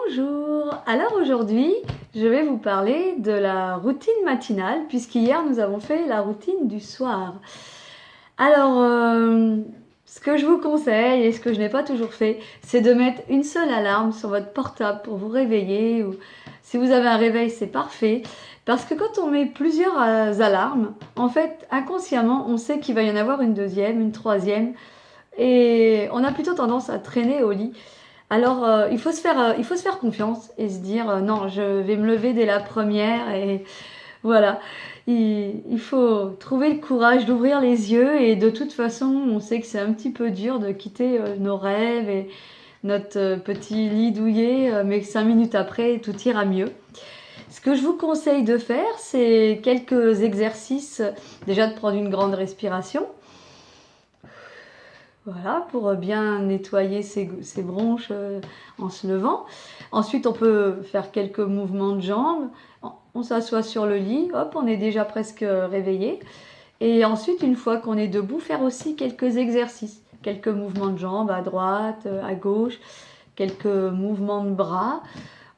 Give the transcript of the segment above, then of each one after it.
Bonjour! Alors aujourd'hui, je vais vous parler de la routine matinale, puisqu'hier nous avons fait la routine du soir. Alors, ce que je vous conseille, et ce que je n'ai pas toujours fait, c'est de mettre une seule alarme sur votre portable pour vous réveiller. Ou si vous avez un réveil, c'est parfait. Parce que quand on met plusieurs alarmes, en fait, inconsciemment, on sait qu'il va y en avoir une deuxième, une troisième, et on a plutôt tendance à traîner au lit. Alors, il faut se faire confiance et se dire non, je vais me lever dès la première et voilà. Il faut trouver le courage d'ouvrir les yeux et de toute façon, on sait que c'est un petit peu dur de quitter nos rêves et notre petit lit douillet, mais 5 minutes après, tout ira mieux. Ce que je vous conseille de faire, c'est quelques exercices, déjà de prendre une grande respiration. Voilà, pour bien nettoyer ses bronches en se levant. Ensuite, on peut faire quelques mouvements de jambes. On s'assoit sur le lit, hop, on est déjà presque réveillé. Et ensuite, une fois qu'on est debout, faire aussi quelques exercices. Quelques mouvements de jambes à droite, à gauche, quelques mouvements de bras.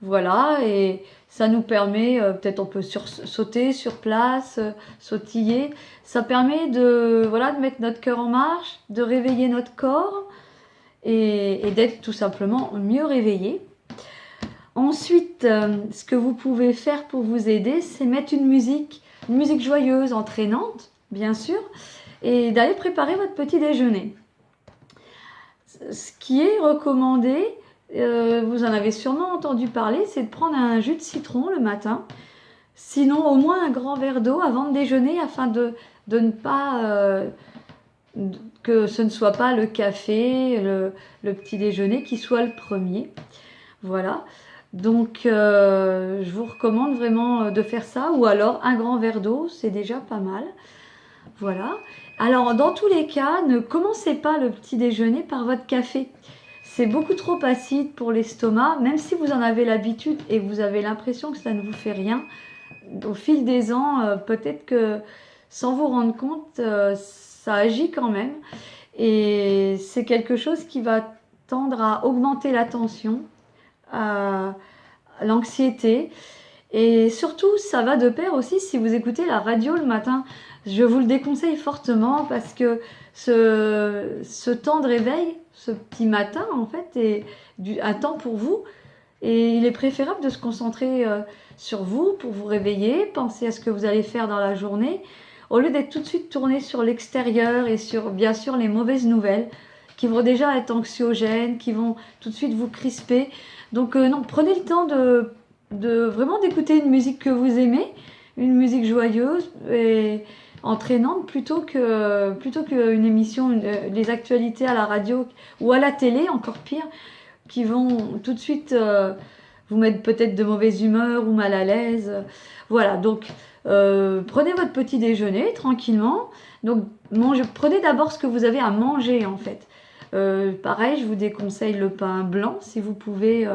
Voilà, et ça nous permet, peut-être on peut sauter sur place, sautiller. Ça permet de, voilà, de mettre notre cœur en marche, de réveiller notre corps et d'être tout simplement mieux réveillé. Ensuite, ce que vous pouvez faire pour vous aider, c'est mettre une musique joyeuse, entraînante, bien sûr, et d'aller préparer votre petit déjeuner. Ce qui est recommandé, vous en avez sûrement entendu parler, c'est de prendre un jus de citron le matin, sinon au moins un grand verre d'eau avant de déjeuner afin de ne pas que ce ne soit pas le café, le petit déjeuner qui soit le premier. Voilà, donc je vous recommande vraiment de faire ça, ou alors un grand verre d'eau, c'est déjà pas mal. Voilà. Alors, dans tous les cas, ne commencez pas le petit déjeuner par votre café. C'est beaucoup trop acide pour l'estomac, même si vous en avez l'habitude et vous avez l'impression que ça ne vous fait rien. Au fil des ans, peut-être que sans vous rendre compte, ça agit quand même. Et c'est quelque chose qui va tendre à augmenter la tension, à l'anxiété. Et surtout, ça va de pair aussi si vous écoutez la radio le matin. Je vous le déconseille fortement parce que ce temps de réveil, ce petit matin en fait, est un temps pour vous. Et il est préférable de se concentrer sur vous pour vous réveiller, penser à ce que vous allez faire dans la journée, au lieu d'être tout de suite tourné sur l'extérieur et sur bien sûr les mauvaises nouvelles qui vont déjà être anxiogènes, qui vont tout de suite vous crisper. Donc non, prenez le temps de vraiment d'écouter une musique que vous aimez, une musique joyeuse et entraînante plutôt qu'une émission, les actualités à la radio ou à la télé, encore pire, qui vont tout de suite vous mettre peut-être de mauvaise humeur ou mal à l'aise. Voilà, donc prenez votre petit déjeuner tranquillement. Donc prenez d'abord ce que vous avez à manger en fait. Pareil, je vous déconseille le pain blanc si vous pouvez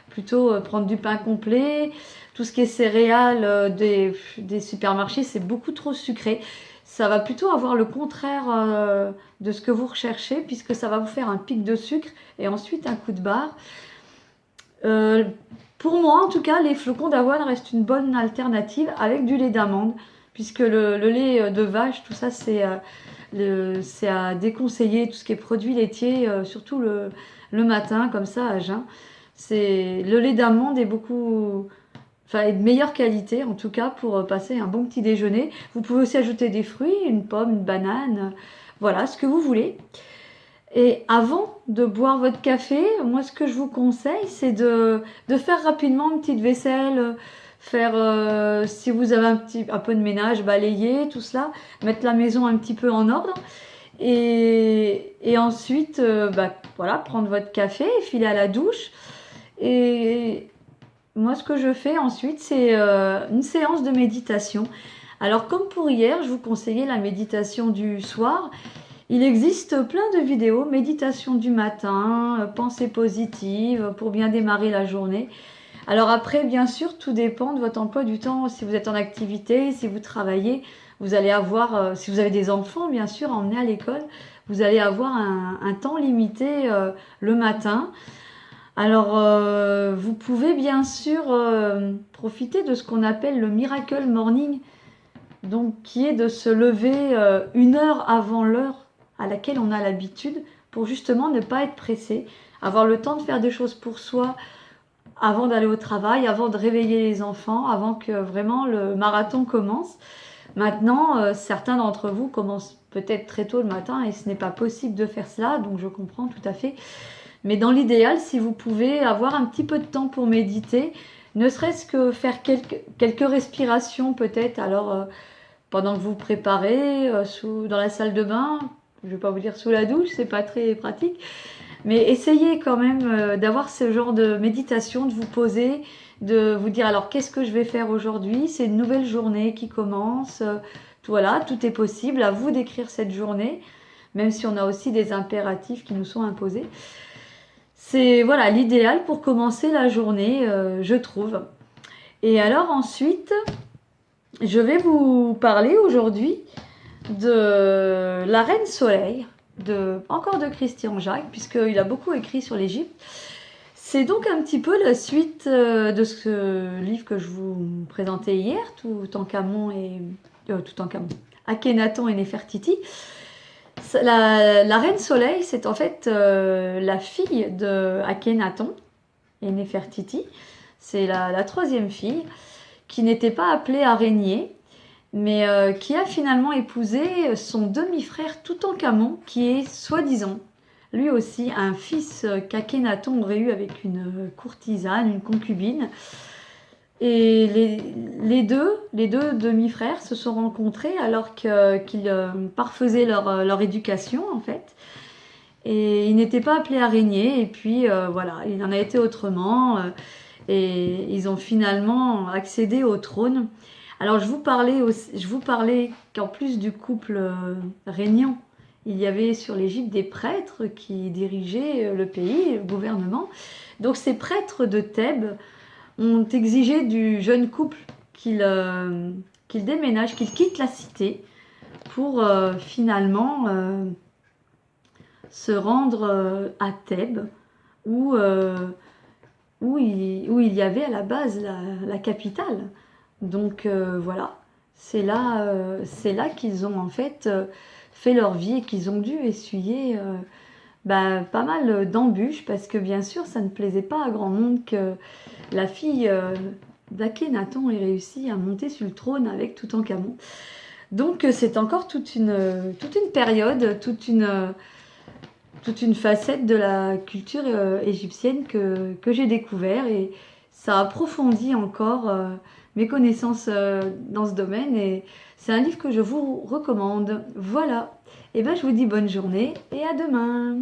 plutôt prendre du pain complet. Tout ce qui est céréales des supermarchés, c'est beaucoup trop sucré. Ça va plutôt avoir le contraire de ce que vous recherchez puisque ça va vous faire un pic de sucre et ensuite un coup de barre. Pour moi, en tout cas, les flocons d'avoine restent une bonne alternative avec du lait d'amande puisque le lait de vache, tout ça, c'est à déconseiller, tout ce qui est produits laitiers, surtout le matin, comme ça, à jeun. Le lait d'amande est est de meilleure qualité, en tout cas, pour passer un bon petit déjeuner. Vous pouvez aussi ajouter des fruits, une pomme, une banane, voilà, ce que vous voulez. Et avant de boire votre café, moi, ce que je vous conseille, c'est de faire rapidement une petite vaisselle, faire, si vous avez un peu de ménage, balayer, tout cela, mettre la maison un petit peu en ordre. Et ensuite, voilà, prendre votre café, filer à la douche. Et moi, ce que je fais ensuite, c'est une séance de méditation. Alors, comme pour hier, je vous conseillais la méditation du soir. Il existe plein de vidéos, méditation du matin, pensée positive pour bien démarrer la journée. Alors après, bien sûr, tout dépend de votre emploi du temps. Si vous êtes en activité, si vous travaillez, vous allez avoir, si vous avez des enfants, bien sûr, à emmener à l'école, vous allez avoir un temps limité le matin. Alors, vous pouvez bien sûr profiter de ce qu'on appelle le Miracle Morning, donc qui est de se lever 1 heure avant l'heure à laquelle on a l'habitude, pour justement ne pas être pressé, avoir le temps de faire des choses pour soi avant d'aller au travail, avant de réveiller les enfants, avant que vraiment le marathon commence. Maintenant, certains d'entre vous commencent peut-être très tôt le matin et ce n'est pas possible de faire cela, donc je comprends tout à fait. Mais dans l'idéal, si vous pouvez avoir un petit peu de temps pour méditer, ne serait-ce que faire quelques respirations peut-être, alors pendant que vous vous préparez dans la salle de bain, je ne vais pas vous dire sous la douche, c'est pas très pratique, mais essayez quand même d'avoir ce genre de méditation, de vous poser, de vous dire alors qu'est-ce que je vais faire aujourd'hui, c'est une nouvelle journée qui commence, voilà, tout est possible, à vous d'écrire cette journée, même si on a aussi des impératifs qui nous sont imposés. C'est voilà l'idéal pour commencer la journée, je trouve. Et alors ensuite, je vais vous parler aujourd'hui de la Reine Soleil, encore de Christian Jacques, puisqu'il a beaucoup écrit sur l'Égypte. C'est donc un petit peu la suite de ce livre que je vous présentais hier, Akhenaton et Néfertiti. La Reine Soleil, c'est en fait la fille de Akhenaton et Néfertiti. C'est la troisième fille qui n'était pas appelée à régner, mais qui a finalement épousé son demi-frère Toutankhamon, qui est soi-disant lui aussi un fils qu'Akhenaton aurait eu avec une courtisane, une concubine. Et les deux demi-frères se sont rencontrés alors qu'ils parfaisaient leur éducation en fait. Et ils n'étaient pas appelés à régner, et puis voilà, il en a été autrement, et ils ont finalement accédé au trône. Alors je vous parlais qu'en plus du couple régnant, il y avait sur l'Égypte des prêtres qui dirigeaient le pays, le gouvernement. Donc ces prêtres de Thèbes ont exigé du jeune couple qu'il déménage, qu'il quitte la cité pour finalement se rendre à Thèbes, où il y avait à la base la capitale. Donc voilà, c'est là qu'ils ont en fait fait leur vie et qu'ils ont dû essuyer pas mal d'embûches, parce que bien sûr ça ne plaisait pas à grand monde que la fille d'Akhenaton ait réussi à monter sur le trône avec Toutankhamon. Donc c'est encore toute une période, toute une facette de la culture égyptienne que j'ai découvert, et ça approfondit encore mes connaissances dans ce domaine, et c'est un livre que je vous recommande. Voilà, et je vous dis bonne journée et à demain.